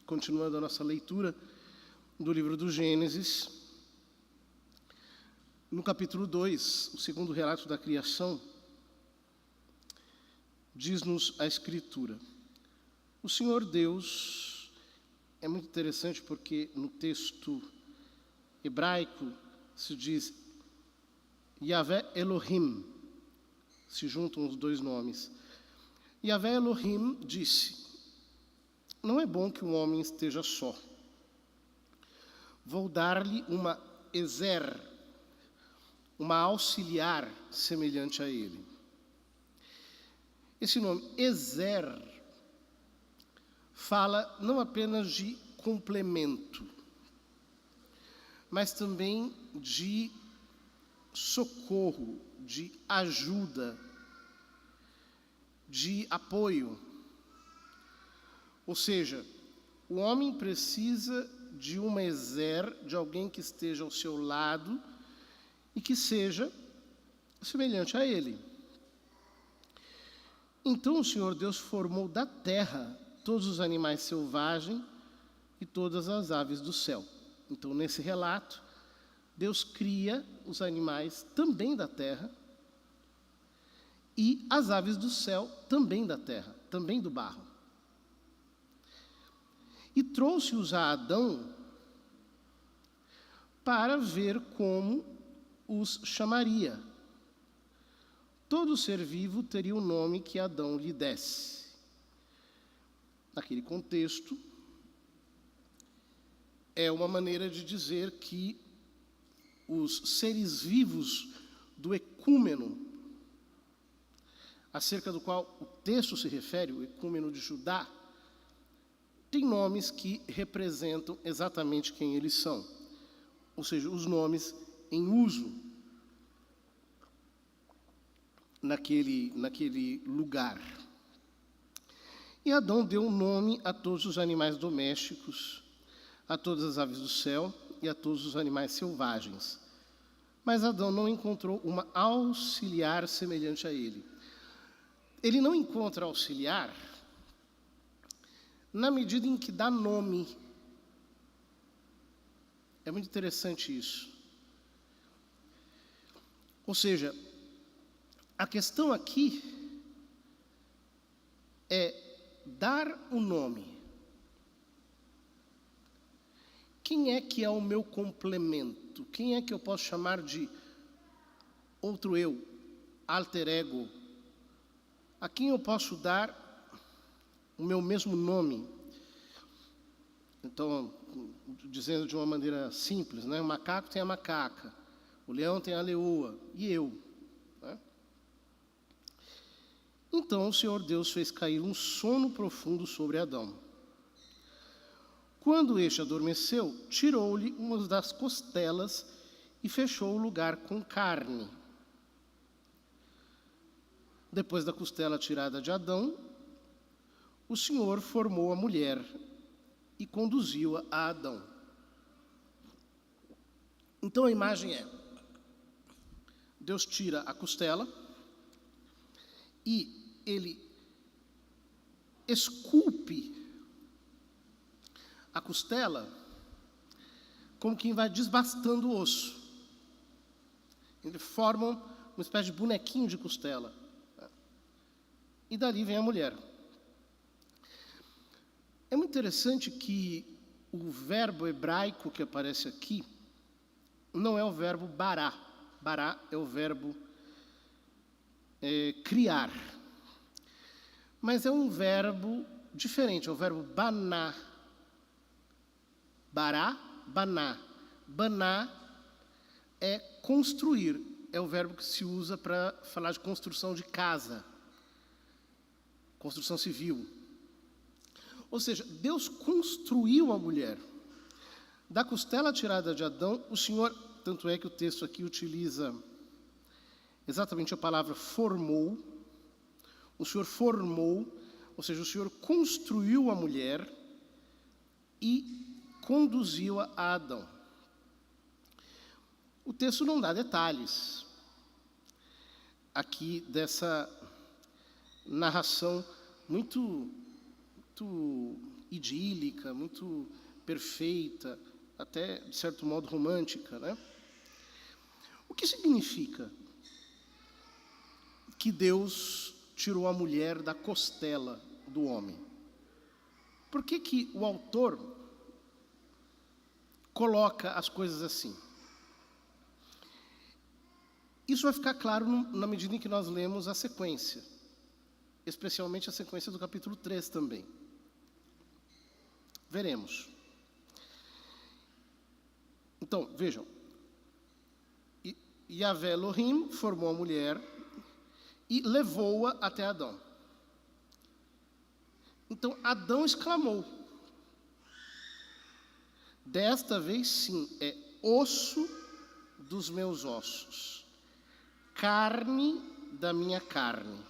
continuando a nossa leitura do livro do Gênesis, no capítulo 2, o segundo relato da criação, diz-nos a Escritura. O Senhor Deus, é muito interessante porque no texto hebraico se diz Yahvé Elohim, se juntam os dois nomes. Yahvé Elohim disse: não é bom que um homem esteja só. Vou dar-lhe uma ezer, uma auxiliar semelhante a ele. Esse nome, ezer, fala não apenas de complemento, mas também de socorro, de ajuda, de apoio. Ou seja, o homem precisa de uma ezer, de alguém que esteja ao seu lado e que seja semelhante a ele. Então o Senhor Deus formou da terra todos os animais selvagens e todas as aves do céu. Então, nesse relato, Deus cria os animais também da terra e as aves do céu também da terra, também do barro. E trouxe-os a Adão para ver como os chamaria. Todo ser vivo teria o nome que Adão lhe desse. Naquele contexto, é uma maneira de dizer que os seres vivos do ecúmeno, acerca do qual o texto se refere, o ecúmeno de Judá, tem nomes que representam exatamente quem eles são, ou seja, os nomes em uso naquele lugar. E Adão deu um nome a todos os animais domésticos, a todas as aves do céu e a todos os animais selvagens. Mas Adão não encontrou uma auxiliar semelhante a ele. Ele não encontra auxiliar na medida em que dá nome. É muito interessante isso. Ou seja, a questão aqui é dar o nome. Quem é que é o meu complemento? Quem é que eu posso chamar de outro eu, alter ego? A quem eu posso dar o meu mesmo nome? Então, dizendo de uma maneira simples, né? O macaco tem a macaca, o leão tem a leoa, e eu. Né? Então o Senhor Deus fez cair um sono profundo sobre Adão. Quando este adormeceu, tirou-lhe uma das costelas e fechou o lugar com carne. Depois da costela tirada de Adão, o Senhor formou a mulher e conduziu-a a Adão. Então a imagem é: Deus tira a costela e ele esculpe a costela como quem vai desbastando o osso. Ele forma uma espécie de bonequinho de costela. E dali vem a mulher. É muito interessante que o verbo hebraico que aparece aqui não é o verbo bará. Bará é o verbo criar. Mas é um verbo diferente, é o verbo baná. Bará, baná. Baná é construir, é o verbo que se usa para falar de construção de casa, construção civil. Ou seja, Deus construiu a mulher. Da costela tirada de Adão, o Senhor, tanto é que o texto aqui utiliza exatamente a palavra formou. O Senhor formou, ou seja, o Senhor construiu a mulher e conduziu-a a Adão. O texto não dá detalhes aqui dessa narração muito idílica, muito perfeita, até, de certo modo, romântica, né? O que significa que Deus tirou a mulher da costela do homem? Por que o autor coloca as coisas assim? Isso vai ficar claro na medida em que nós lemos a sequência, especialmente a sequência do capítulo 3 também. Veremos. Então, vejam. Yahvé Elohim formou a mulher e levou-a até Adão. Então, Adão exclamou. Desta vez, sim, é osso dos meus ossos, carne da minha carne.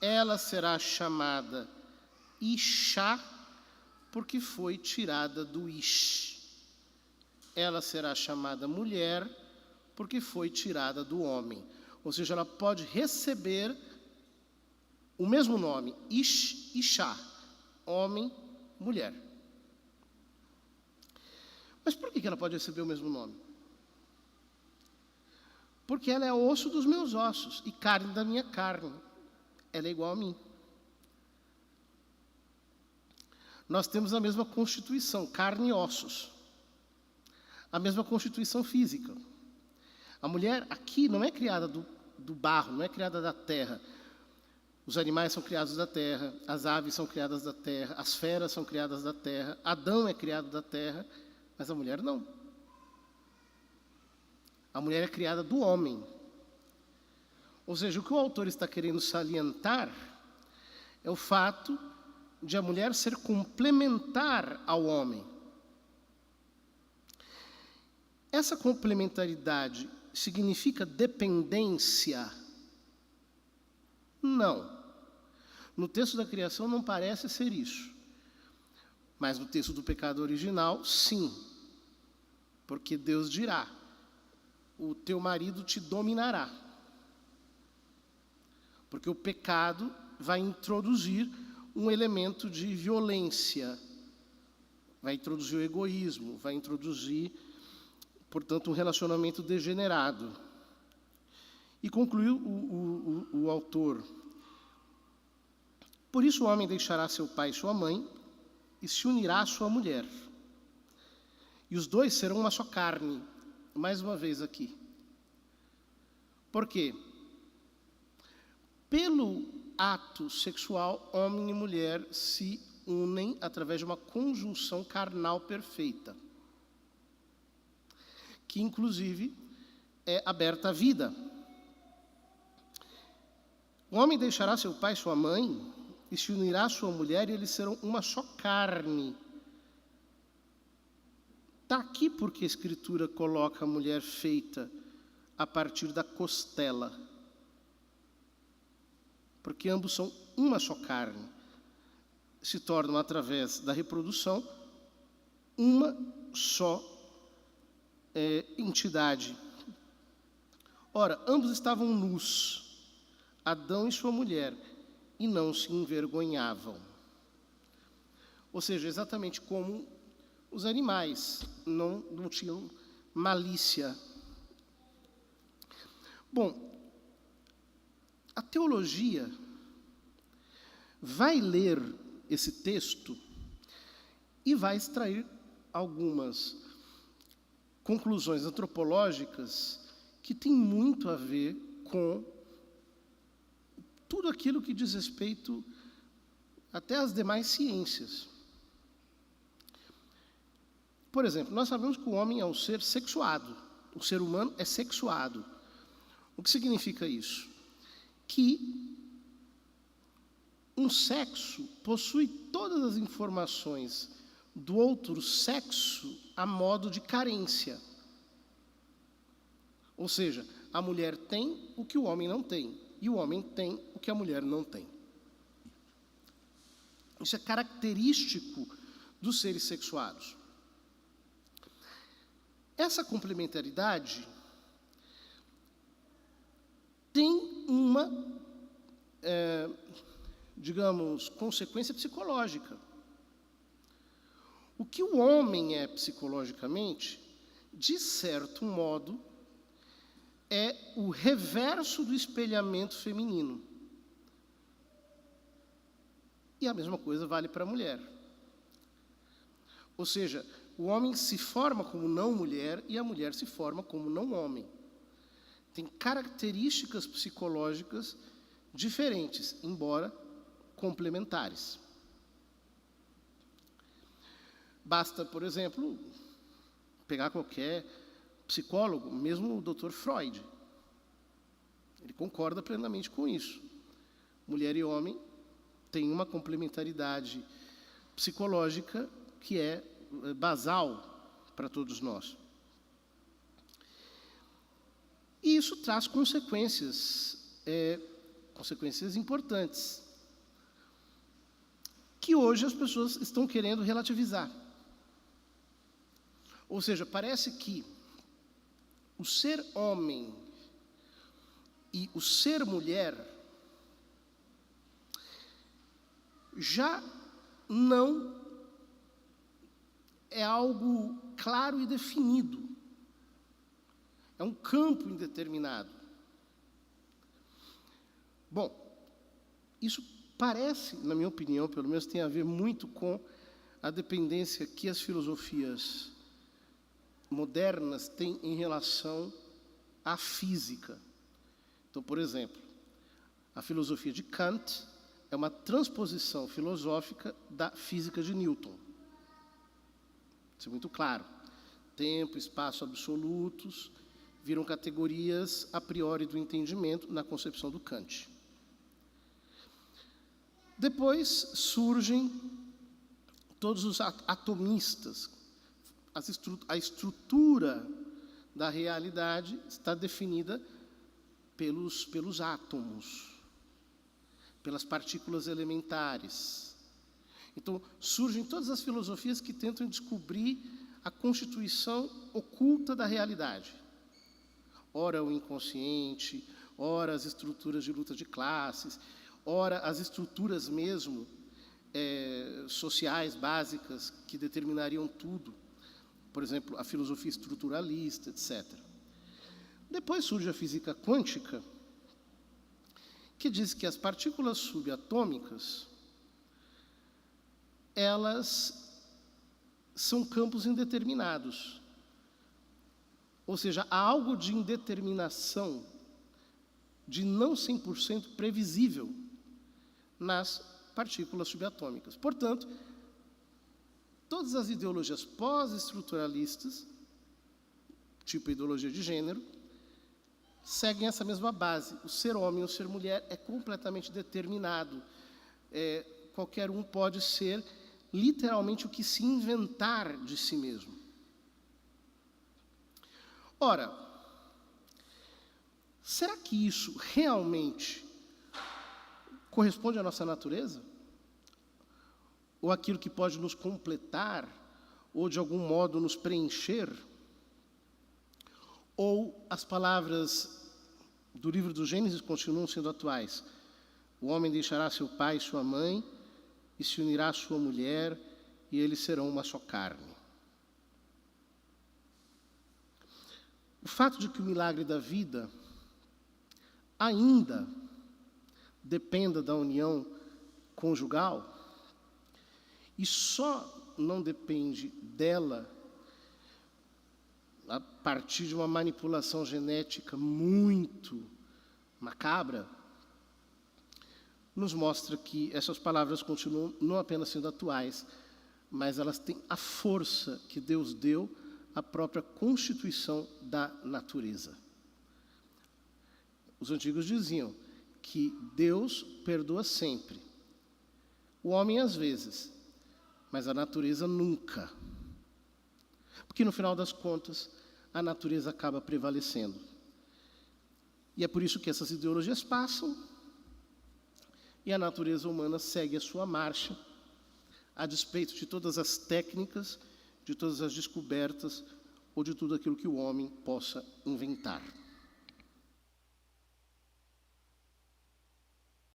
Ela será chamada Ishá, porque foi tirada do Ish. Ela será chamada mulher, porque foi tirada do homem. Ou seja, ela pode receber o mesmo nome, Ish, Ishá, homem, mulher. Mas por que ela pode receber o mesmo nome? Porque ela é osso dos meus ossos e carne da minha carne. Ela é igual a mim. Nós temos a mesma constituição, carne e ossos. A mesma constituição física. A mulher aqui não é criada do barro, não é criada da terra. Os animais são criados da terra, as aves são criadas da terra, as feras são criadas da terra, Adão é criado da terra, mas a mulher não. A mulher é criada do homem. Ou seja, o que o autor está querendo salientar é o fato de a mulher ser complementar ao homem. Essa complementaridade significa dependência? Não. No texto da criação não parece ser isso. Mas no texto do pecado original, sim. Porque Deus dirá: o teu marido te dominará. Porque o pecado vai introduzir um elemento de violência, vai introduzir o egoísmo, vai introduzir, portanto, um relacionamento degenerado. E concluiu o autor: por isso o homem deixará seu pai e sua mãe e se unirá à sua mulher. E os dois serão uma só carne. Mais uma vez aqui. Por quê? Pelo ato sexual, homem e mulher se unem através de uma conjunção carnal perfeita, que inclusive é aberta à vida. O homem deixará seu pai e sua mãe e se unirá à sua mulher, e eles serão uma só carne. Está aqui porque a Escritura coloca a mulher feita a partir da costela. Porque ambos são uma só carne. Se tornam, através da reprodução, uma só entidade. Ora, ambos estavam nus, Adão e sua mulher, e não se envergonhavam. Ou seja, exatamente como os animais não tinham malícia. Bom, a teologia vai ler esse texto e vai extrair algumas conclusões antropológicas que têm muito a ver com tudo aquilo que diz respeito até às demais ciências. Por exemplo, nós sabemos que o homem é um ser sexuado. O ser humano é sexuado. O que significa isso? Que um sexo possui todas as informações do outro sexo a modo de carência. Ou seja, a mulher tem o que o homem não tem, e o homem tem o que a mulher não tem. Isso é característico dos seres sexuados. Essa complementaridade tem uma, digamos, consequência psicológica. O que o homem é psicologicamente, de certo modo, é o reverso do espelhamento feminino. E a mesma coisa vale para a mulher. Ou seja, o homem se forma como não mulher e a mulher se forma como não homem. Tem características psicológicas diferentes, embora complementares. Basta, por exemplo, pegar qualquer psicólogo, mesmo o Dr. Freud. Ele concorda plenamente com isso. Mulher e homem têm uma complementaridade psicológica que é basal para todos nós. E isso traz consequências importantes, que hoje as pessoas estão querendo relativizar. Ou seja, parece que o ser homem e o ser mulher já não é algo claro e definido. É um campo indeterminado. Bom, isso parece, na minha opinião, pelo menos tem a ver muito com a dependência que as filosofias modernas têm em relação à física. Então, por exemplo, a filosofia de Kant é uma transposição filosófica da física de Newton. Isso é muito claro. Tempo, espaço absolutos viram categorias a priori do entendimento na concepção do Kant. Depois surgem todos os atomistas. A estrutura da realidade está definida pelos átomos, pelas partículas elementares. Então, surgem todas as filosofias que tentam descobrir a constituição oculta da realidade. Ora o inconsciente, ora as estruturas de luta de classes, ora as estruturas mesmo sociais básicas que determinariam tudo. Por exemplo, a filosofia estruturalista, etc. Depois surge a física quântica, que diz que as partículas subatômicas, elas são campos indeterminados. Ou seja, há algo de indeterminação, de não 100% previsível nas partículas subatômicas. Portanto, todas as ideologias pós-estruturalistas, tipo ideologia de gênero, seguem essa mesma base. O ser homem ou o ser mulher é completamente determinado. Qualquer um pode ser literalmente o que se inventar de si mesmo. Ora, será que isso realmente corresponde à nossa natureza? Ou aquilo que pode nos completar, ou de algum modo nos preencher? Ou as palavras do livro do Gênesis continuam sendo atuais? O homem deixará seu pai e sua mãe, e se unirá à sua mulher, e eles serão uma só carne. O fato de que o milagre da vida ainda dependa da união conjugal, e só não depende dela a partir de uma manipulação genética muito macabra, nos mostra que essas palavras continuam não apenas sendo atuais, mas elas têm a força que Deus deu à própria constituição da natureza. Os antigos diziam que Deus perdoa sempre. O homem às vezes, mas a natureza nunca. Porque no final das contas, a natureza acaba prevalecendo. E é por isso que essas ideologias passam e a natureza humana segue a sua marcha, a despeito de todas as técnicas, de todas as descobertas ou de tudo aquilo que o homem possa inventar.